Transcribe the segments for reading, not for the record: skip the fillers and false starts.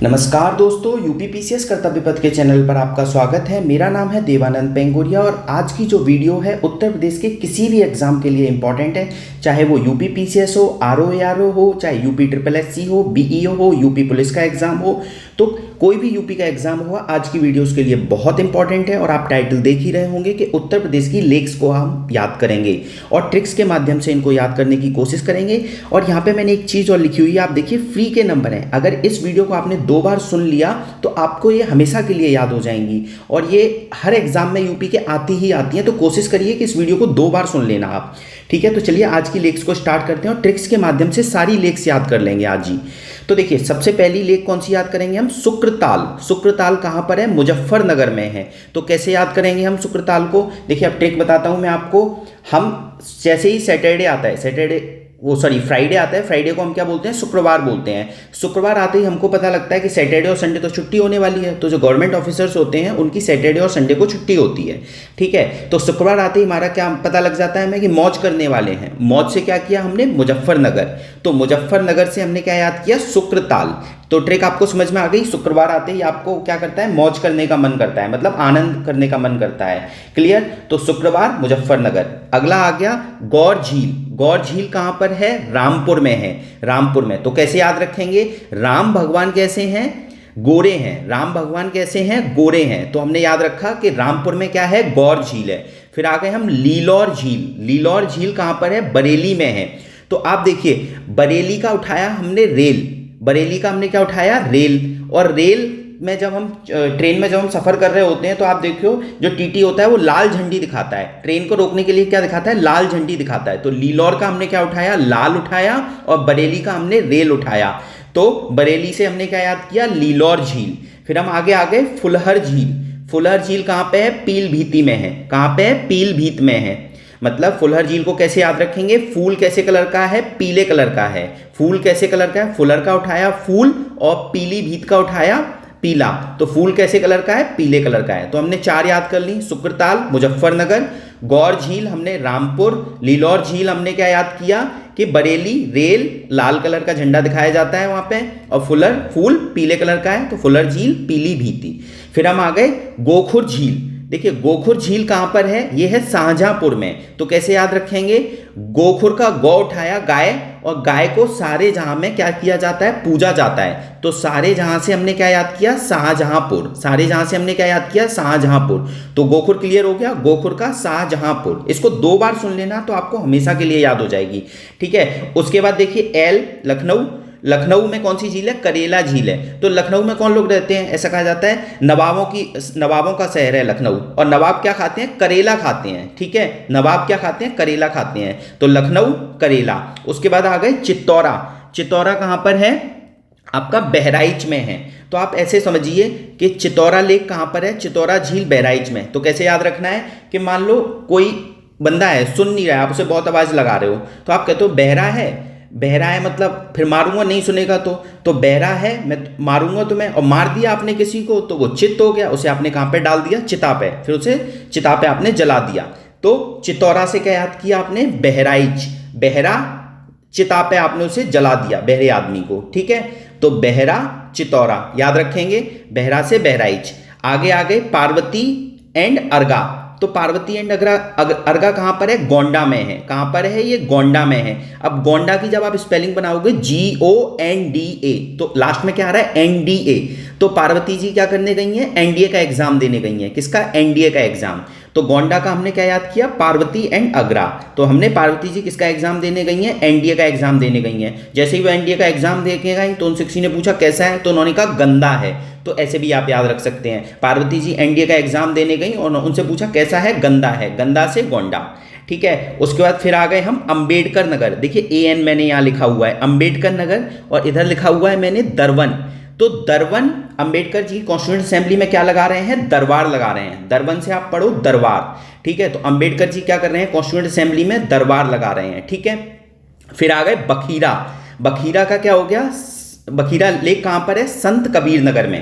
नमस्कार दोस्तों, यूपीपीसीएस कर्तव्य पथ के चैनल पर आपका स्वागत है। मेरा नाम है देवानंद पेंगुरिया और आज की जो वीडियो है उत्तर प्रदेश के किसी भी एग्जाम के लिए इम्पॉर्टेंट है, चाहे वो यूपीपीसीएस हो, आरओएआरओ हो, चाहे यूपी ट्रिपल एससी हो, बीईओ हो, यूपी पुलिस का एग्जाम हो, तो कोई भी यूपी का एग्जाम हुआ, आज की वीडियो उसके लिए बहुत इंपॉर्टेंट है। और आप टाइटल देख ही रहे होंगे कि उत्तर प्रदेश की लेक्स को हम याद करेंगे और ट्रिक्स के माध्यम से इनको याद करने की कोशिश करेंगे। और यहाँ पे मैंने एक चीज़ और लिखी हुई है, आप देखिए, फ्री के नंबर हैं। अगर इस वीडियो को आपने 2 बार सुन लिया तो आपको ये हमेशा के लिए याद हो जाएंगी और ये हर एग्जाम में यूपी के आती ही आती हैं। तो कोशिश करिए कि इस वीडियो को 2 बार सुन लेना आप, ठीक है। तो चलिए आज की लेक्स को स्टार्ट करते हैं और ट्रिक्स के माध्यम से सारी लेक्स याद कर लेंगे आज ही। तो देखिए, सबसे पहली लेख कौन सी याद करेंगे हम? शुक्रताल। शुक्रताल कहाँ पर है? मुजफ्फरनगर में है। तो कैसे याद करेंगे हम शुक्रताल को? देखिए, अब ट्रिक बताता हूँ मैं आपको। हम जैसे ही सैटरडे आता है, फ्राइडे आता है, फ्राइडे को हम क्या बोलते हैं? शुक्रवार बोलते हैं। शुक्रवार आते ही हमको पता लगता है कि सैटरडे और संडे तो छुट्टी होने वाली है। तो जो गवर्नमेंट ऑफिसर्स होते हैं उनकी सैटरडे और संडे को छुट्टी होती है, ठीक है। तो शुक्रवार आते ही हमारा क्या पता लग जाता है हमें कि मौज करने वाले हैं। मौज से क्या किया हमने? मुजफ्फरनगर। तो मुजफ्फरनगर से हमने क्या याद किया? शुक्रताल। तो ट्रिक आपको समझ में आ गई। शुक्रवार आते ही आपको क्या करता है? मौज करने का मन करता है, मतलब आनंद करने का मन करता है। क्लियर? तो शुक्रवार मुजफ्फरनगर। अगला आ गया गौर झील। गौर झील कहाँ पर है? रामपुर में है। रामपुर में। तो कैसे याद रखेंगे? राम भगवान कैसे हैं? गोरे हैं। राम भगवान कैसे हैं? गोरे हैं। तो हमने याद रखा कि रामपुर में क्या है? गौर झील है। फिर आ गए हम लीलौर झील। लीलौर झील कहाँ पर है? बरेली में है। तो आप देखिए, बरेली का उठाया हमने रेल। बरेली का हमने क्या उठाया? रेल। और रेल में जब हम ट्रेन में जब हम सफ़र कर रहे होते हैं तो आप देखियो, जो टीटी होता है वो लाल झंडी दिखाता है। ट्रेन को रोकने के लिए क्या दिखाता है? लाल झंडी दिखाता है। तो लीलौर का हमने क्या उठाया? लाल उठाया। और बरेली का हमने रेल उठाया। तो बरेली से हमने क्या याद किया? लीलौर झील। फिर हम आगे आ गए फुलहर झील। फुलहर झील कहाँ पे है? पीलभीती में है। कहाँ पे है? पीलभीत में है। मतलब फुलहर झील को कैसे याद रखेंगे? फूल कैसे कलर का है? पीले कलर का है। फूल कैसे कलर का है? फुलहर का उठाया फूल और पीलीभीत का उठाया पीला। तो फूल कैसे कलर का है? पीले कलर का है। तो हमने 4 याद कर ली। शुक्रताल मुजफ्फरनगर, गौर झील हमने रामपुर, लीलौर झील हमने क्या याद किया कि बरेली, रेल, लाल कलर का झंडा दिखाया जाता है वहां पे, और फूल पीले कलर का है। तो फुलहर झील, पीलीभीती। फिर हम आ गए गोखुर झील। देखिए, गोखुर झील कहाँ पर है? ये है शाहजहांपुर में। तो कैसे याद रखेंगे? गोखुर का गौ उठाया गाय, और गाय को सारे जहां में क्या किया जाता है? पूजा जाता है। तो सारे जहां से हमने क्या याद किया? शाहजहांपुर। सारे जहां से हमने क्या याद किया? शाहजहांपुर। तो गोखुर क्लियर हो गया। गोखुर का शाहजहांपुर। इसको 2 बार सुन लेना तो आपको हमेशा के लिए याद हो जाएगी, ठीक है। उसके बाद देखिए एल, लखनऊ। लखनऊ में कौन सी झील है? करेला झील है। तो लखनऊ में कौन लोग रहते हैं? ऐसा कहा जाता है नवाबों का शहर है लखनऊ। और नवाब क्या खाते हैं? करेला खाते हैं, ठीक है। नवाब क्या खाते हैं? करेला खाते हैं। तो लखनऊ, करेला। उसके बाद आ गए चित्तौरा। चित्तौरा कहाँ पर है? आपका बहराइच में है। तो आप ऐसे समझिए कि चित्तौरा लेक कहाँ पर है? चित्तौरा झील बहराइच में। तो कैसे याद रखना है कि मान लो कोई बंदा है, सुन नहीं रहा है, आप उसे बहुत आवाज़ लगा रहे हो, तो आप कहते हो बहरा है। बहरा है मतलब फिर मारूंगा, नहीं सुनेगा तो बहरा है, मैं मारूंगा तुम्हें, और मार दिया आपने किसी को तो वो चित्त हो गया। उसे आपने कहाँ पे डाल दिया? चिता पे। फिर उसे चिता पे आपने जला दिया। तो चित्तौरा से क्या याद किया आपने? बहराइच। बहरा, चिता पे आपने उसे जला दिया, बहरे आदमी को, ठीक है। तो बहरा, चित्तौरा याद रखेंगे। बहरा से बहराइच। आगे आ गए पार्वती एंड अर्गा। तो पार्वती एंड अर्गा कहाँ पर है? गोंडा में है। कहाँ पर है? ये गोंडा में है। अब गोंडा की जब आप स्पेलिंग बनाओगे GONDA, तो लास्ट में क्या आ रहा है? NDA। तो पार्वती जी क्या करने गई हैं? NDA का एग्जाम देने गई हैं। किसका? NDA का एग्जाम। तो गोंडा का हमने क्या याद किया? पार्वती एंड अग्रा। तो हमने पार्वती जी किसका एग्जाम देने गई हैं? NDA का एग्जाम देने गई हैं। जैसे ही वो NDA का एग्जाम दे के गई तो उनसे किसी ने पूछा कैसा है, तो उन्होंने कहा गंदा है। तो ऐसे भी आप याद रख सकते हैं। पार्वती जी NDA का एग्जाम देने गई और उनसे पूछा कैसा है? गंदा है। गंदा से गोंडा, ठीक है। उसके बाद फिर आ गए हम अम्बेडकर नगर। देखिए AN मैंने यहाँ लिखा हुआ है अम्बेडकर नगर, और इधर लिखा हुआ है मैंने दरवन। तो दरवन, अंबेडकर जी कॉन्स्टिट्यूएंट असेंबली में क्या लगा रहे हैं? दरबार लगा रहे हैं। दरवन से आप पढ़ो दरबार, ठीक है। तो अंबेडकर जी क्या कर रहे हैं? कॉन्स्टिट्यूएंट असेंबली में दरबार लगा रहे हैं, ठीक है। फिर आ गए बखीरा। बखीरा का क्या हो गया? बखीरा लेक कहाँ पर है? संत कबीर नगर में।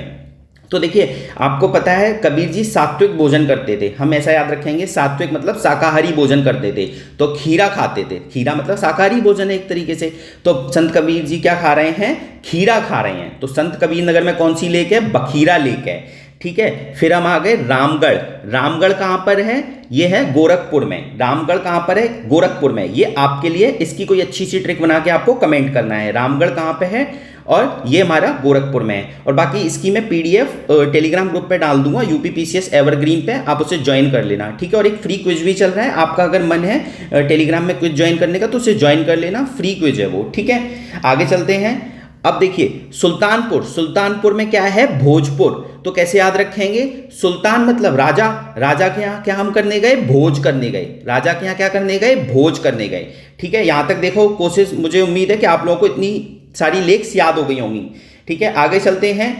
तो देखिए, आपको पता है कबीर जी सात्विक भोजन करते थे, हम ऐसा याद रखेंगे, सात्विक मतलब शाकाहारी भोजन करते थे, तो खीरा खाते थे, खीरा मतलब शाकाहारी भोजन है एक तरीके से। तो संत कबीर जी क्या खा रहे हैं, खीरा खा रहे हैं। तो संत कबीर नगर में कौन सी लेक है, बखीरा लेक है, ठीक है। फिर हम आ गए रामगढ़। रामगढ़ कहाँ पर है, ये है गोरखपुर में। रामगढ़ कहाँ पर है, गोरखपुर में। ये आपके लिए इसकी कोई अच्छी सी ट्रिक बना के आपको कमेंट करना है, रामगढ़ कहाँ पे है, और ये हमारा गोरखपुर में है। और बाकी इसकी मैं पीडीएफ टेलीग्राम ग्रुप पे डाल दूंगा, यूपीपीसीएस एवरग्रीन पे, आप उसे ज्वाइन कर लेना, ठीक है। और एक फ्री क्विज भी चल रहा है, आपका अगर मन है टेलीग्राम में क्विज ज्वाइन करने का तो उसे ज्वाइन कर लेना, फ्री क्विज है वो, ठीक है। आगे चलते हैं। अब देखिए सुल्तानपुर, सुल्तानपुर में क्या है, भोजपुर। तो कैसे याद रखेंगे, सुल्तान मतलब राजा, राजा के यहाँ क्या हम करने गए, भोज करने गए, राजा के यहाँ क्या करने गए, भोज करने गए, ठीक है। यहां तक देखो कोशिश, मुझे उम्मीद है कि आप लोगों को इतनी सारी लेक्स याद हो गई होंगी, ठीक है। आगे चलते हैं,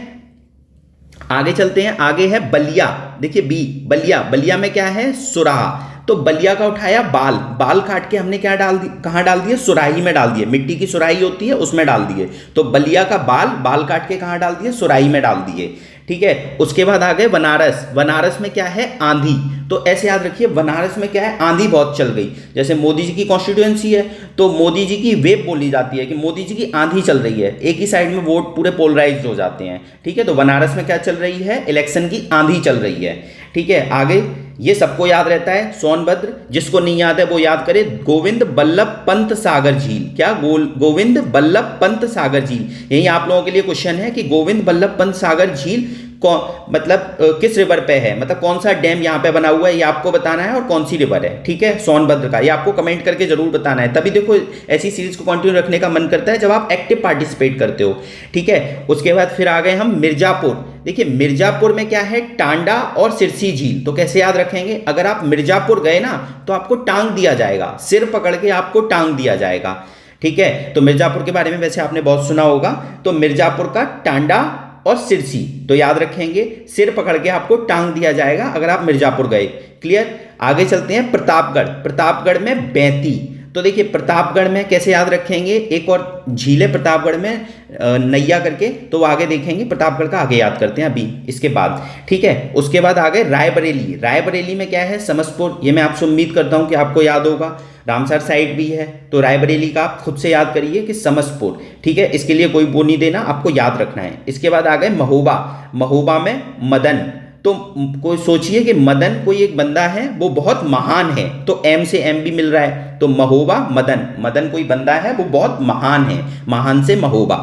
आगे चलते हैं, आगे है बलिया। देखिए बी, बलिया, बलिया में क्या है, सुराह। तो बलिया का उठाया बाल, बाल काट के हमने क्या डाल दी, कहाँ डाल दिए, सुराही में डाल दिए, मिट्टी की सुराही होती है उसमें डाल दिए। तो बलिया का बाल, बाल काट के कहाँ डाल दिए, सुराही में डाल दिए, ठीक है। उसके बाद आ गए बनारस। बनारस में क्या है, आंधी। तो ऐसे याद रखिए, बनारस में क्या है, आंधी बहुत चल गई। जैसे मोदी जी की कॉन्स्टिट्यूएंसी है तो मोदी जी की वेव बोली जाती है कि मोदी जी की आंधी चल रही है, एक ही साइड में वोट पूरे पोलराइज्ड हो जाते हैं, ठीक है। तो बनारस में क्या चल रही है, इलेक्शन की आंधी चल रही है, ठीक है। आगे ये सबको याद रहता है, सोनभद्र, जिसको नहीं याद है वो याद करे, गोविंद बल्लभ पंत सागर झील। क्या, गोविंद बल्लभ पंत सागर झील। यही आप लोगों के लिए क्वेश्चन है कि गोविंद बल्लभ पंत सागर झील कौन, मतलब किस रिवर पे है, मतलब कौन सा डैम यहाँ पे बना हुआ है, ये आपको बताना है, और कौन सी रिवर है, ठीक है, सोनभद्र का। ये आपको कमेंट करके जरूर बताना है, तभी देखो ऐसी सीरीज को कंटिन्यू रखने का मन करता है जब आप एक्टिव पार्टिसिपेट करते हो, ठीक है। उसके बाद फिर आ गए हम मिर्जापुर। देखिए मिर्जापुर में क्या है, टांडा और सिरसी झील। तो कैसे याद रखेंगे, अगर आप मिर्जापुर गए ना तो आपको टांग दिया जाएगा, सिर पकड़ के आपको टांग दिया जाएगा, ठीक है। तो मिर्जापुर के बारे में वैसे आपने बहुत सुना होगा। तो मिर्जापुर का टांडा और सिरसी, तो याद रखेंगे, सिर पकड़ के आपको टांग दिया जाएगा अगर आप मिर्जापुर गए, क्लियर। आगे चलते हैं प्रतापगढ़। प्रतापगढ़ में बैती। तो देखिए प्रतापगढ़ में कैसे याद रखेंगे, एक और झील है प्रतापगढ़ में, नैया करके, तो आगे देखेंगे, प्रतापगढ़ का आगे याद करते हैं अभी इसके बाद, ठीक है। उसके बाद आ गए रायबरेली। रायबरेली में क्या है, समसपुर। ये मैं आपसे उम्मीद करता हूं कि आपको याद होगा, रामसर साइड भी है, तो रायबरेली का आप खुद से याद करिए कि समसपुर, ठीक है। इसके लिए कोई वो नहीं देना, आपको याद रखना है। इसके बाद आ गए महोबा। महोबा में मदन। तो कोई सोचिए कि मदन कोई एक बंदा है वो बहुत महान है, तो एम से एम भी मिल रहा है, तो महोबा मदन, मदन कोई बंदा है वो बहुत महान है, महान से महोबा,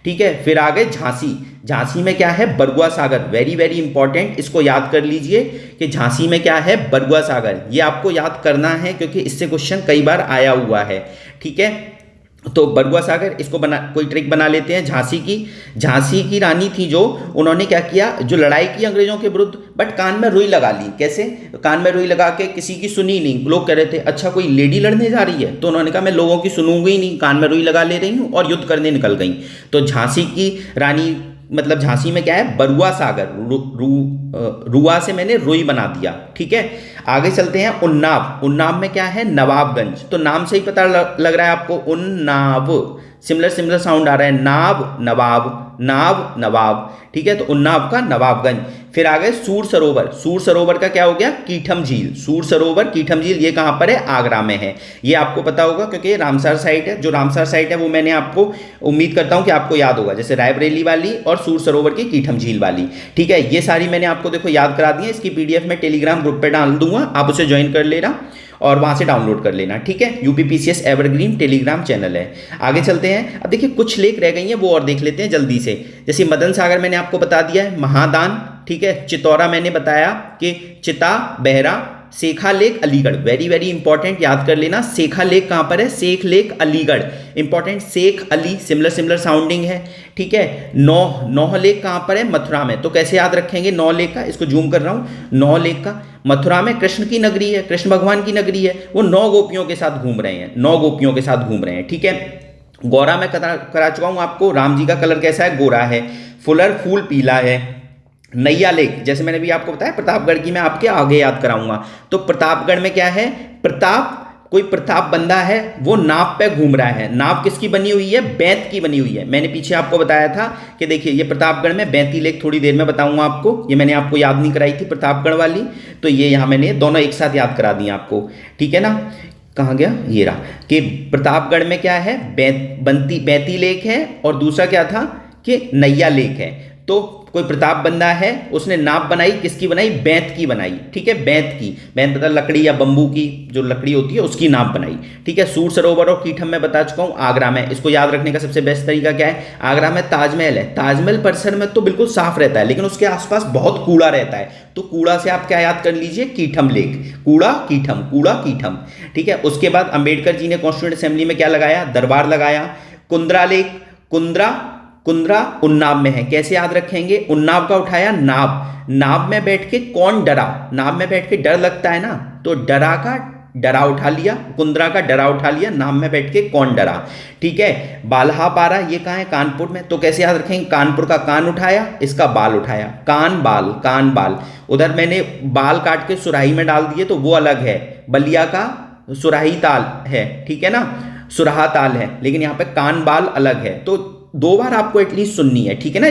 ठीक है। फिर आ गए झांसी। झांसी में क्या है, बरगुआ सागर। वेरी वेरी इंपॉर्टेंट, इसको याद कर लीजिए कि झांसी में क्या है, बरगुआ सागर। ये आपको याद करना है क्योंकि इससे क्वेश्चन कई बार आया हुआ है, ठीक है। तो बरगुआ सागर, इसको बना, कोई ट्रिक बना लेते हैं झांसी की। झांसी की रानी थी जो, उन्होंने क्या किया, जो लड़ाई की अंग्रेजों के विरुद्ध, बट कान में रुई लगा ली। कैसे, कान में रुई लगा के किसी की सुनी नहीं। लोग कह रहे थे अच्छा कोई लेडी लड़ने जा रही है, तो उन्होंने कहा मैं लोगों की सुनूंगी ही नहीं, कान में रुई लगा ले रही हूँ, और युद्ध करने निकल गई। तो झांसी की रानी, मतलब झांसी में क्या है, बरुआ सागर। रुआ से मैंने रुई बना दिया, ठीक है। आगे चलते हैं उन्नाव। उन्नाव में क्या है, नवाबगंज। तो नाम से ही पता लग रहा है आपको, उन्नाव, सिमिलर सिमिलर साउंड आ रहा है, नाव नवाब, नाव नवाब, ठीक है। तो उन्नाव का नवाबगंज। फिर आ गए सूर सरोवर। सूर सरोवर का क्या हो गया, कीठम झील। सूर सरोवर कीठम झील ये कहाँ पर है, आगरा में है। ये आपको पता होगा क्योंकि ये रामसर साइट है। जो रामसर साइट है वो मैंने आपको, उम्मीद करता हूँ कि आपको याद होगा, जैसे रायबरेली वाली और सूर सरोवर की कीठम झील वाली, ठीक है। ये सारी मैंने आपको देखो याद करा दी है। इसकी पीडीएफ में टेलीग्राम ग्रुप पे डाल दूंगा, आप उसे ज्वाइन कर लेना और वहां से डाउनलोड कर लेना, ठीक है। यूपीपीसीएस एवरग्रीन टेलीग्राम चैनल है। आगे चलते हैं। अब देखिए कुछ लेक रह गई हैं, वो और देख लेते हैं जल्दी से। जैसे मदन सागर मैंने आपको बता दिया है, महादान, ठीक है। चितौरा मैंने बताया कि चिता बहरा। Sheikha lake Aligarh, very very important, याद कर लेना। सेखा लेक कहाँ पर है, Sheikh lake Aligarh, important. Sheikh Ali, similar similar sounding है, ठीक है। नौह लेक कहाँ पर है, मथुरा में। तो कैसे याद रखेंगे नौ लेक का, इसको जूम कर रहा हूँ, नौ लेक का। मथुरा में कृष्ण की नगरी है, कृष्ण भगवान की नगरी है, वो 9 गोपियों के साथ घूम रहे हैं, 9 गोपियों के साथ घूम रहे हैं, ठीक है। गौरा में करा चुका हूं आपको, राम जी का कलर कैसा है, गोरा है। फुलर फूल पीला है। नैया लेक, जैसे मैंने भी आपको बताया, प्रतापगढ़ की मैं आपके आगे याद कराऊंगा। तो प्रतापगढ़ में क्या है, प्रताप कोई प्रताप बंदा है, वो नाव पे घूम रहा है। नाव किसकी बनी हुई है? बेंत की बनी हुई है। मैंने पीछे आपको बताया था कि देखिए ये प्रतापगढ़ में बेंती लेक, थोड़ी देर में बताऊंगा आपको, ये मैंने आपको याद नहीं कराई थी प्रतापगढ़ वाली, तो ये यहाँ मैंने दोनों एक साथ याद करा दी आपको, ठीक है ना। कहाँ गया? ये रहा कि प्रतापगढ़ में क्या है? बेंती लेक है, और दूसरा क्या था कि नैया लेक है। तो कोई प्रताप बंदा है, उसने नाव बनाई, किसकी बनाई? बेंत की बनाई, ठीक है, बेंत की। बेंत मतलब लकड़ी या बंबू की जो लकड़ी होती है उसकी नाव बनाई, ठीक है। सूर सरोवर और कीठम में बता चुका हूँ, आगरा में। इसको याद रखने का सबसे बेस्ट तरीका क्या है? आगरा में ताजमहल है, ताजमहल परिसर में तो बिल्कुल साफ रहता है, लेकिन उसके आसपास बहुत कूड़ा रहता है, तो कूड़ा से आप क्या याद कर लीजिए? कीठम लेक, कूड़ा कीठम, कूड़ा कीठम, ठीक है। उसके बाद अंबेडकर जी ने कॉन्स्टिट्यूंट असेंबली में क्या लगाया? दरबार लगाया। कुंद्रा लेक, कुंद्रा उन्नाव में है, कैसे याद रखेंगे? उन्नाव का उठाया नाव, नाव में बैठ के कौन डरा? नाव में बैठ के डर लगता है ना, तो डरा का डरा उठा लिया, कुंद्रा का डरा उठा लिया, नाव में बैठ के कौन डरा, ठीक है। बाल्हापारा, ये कहाँ है? कानपुर में, तो कैसे याद रखेंगे? कानपुर का कान उठाया, इसका बाल उठाया, कान बाल, कान बाल। उधर मैंने बाल काट के सुराही में डाल दिए, तो वो अलग है, बलिया का सुराही ताल है, ठीक है ना, सुराहा ताल है, लेकिन यहाँ पे कान बाल अलग है, तो 2 बार आपको एटलीस्ट सुननी है, ठीक है ना।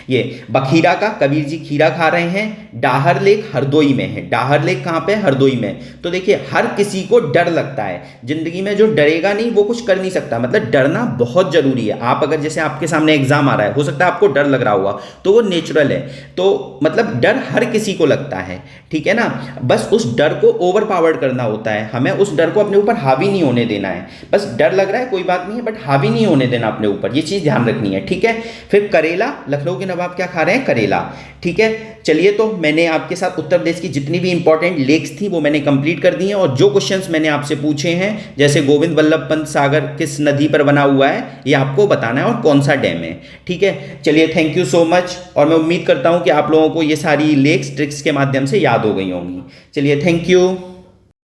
ये बखीरा का, कबीर जी खीरा खा रहे हैं। डाहर लेक हरदोई में है, डाहर लेक कहाँ पे? हरदोई में। तो देखिए हर किसी को डर लगता है जिंदगी में, जो डरेगा नहीं वो कुछ कर नहीं सकता, मतलब डरना बहुत जरूरी है। आप अगर जैसे आपके सामने एग्जाम आ रहा है, हो सकता है आपको डर लग रहा होगा, तो वो नेचुरल है, तो मतलब डर हर किसी को लगता है, ठीक है ना। बस उस डर को ओवर पावर्ड करना होता है, हमें उस डर को अपने ऊपर हावी नहीं होने देना है। बस डर लग रहा है कोई बात नहीं है, बट हावी नहीं होने देना अपने ऊपर, ये चीज ध्यान रखनी है, ठीक है। फिर करेला, लखनऊ के नवाब क्या खा रहे हैं? करेला, ठीक है। चलिए, तो मैंने आपके साथ उत्तर प्रदेश की जितनी भी इंपॉर्टेंट लेक्स थी वो मैंने कंप्लीट कर दी हैं, और जो क्वेश्चंस मैंने आपसे पूछे हैं, जैसे गोविंद वल्लभ पंत सागर किस नदी पर बना हुआ है, ये आपको बताना है, और कौन सा डैम है, ठीक है। चलिए, थैंक यू सो मच, और मैं उम्मीद करता हूं कि आप लोगों को ये सारी लेक्स ट्रिक्स के माध्यम से याद हो गई होंगी। चलिए, थैंक यू।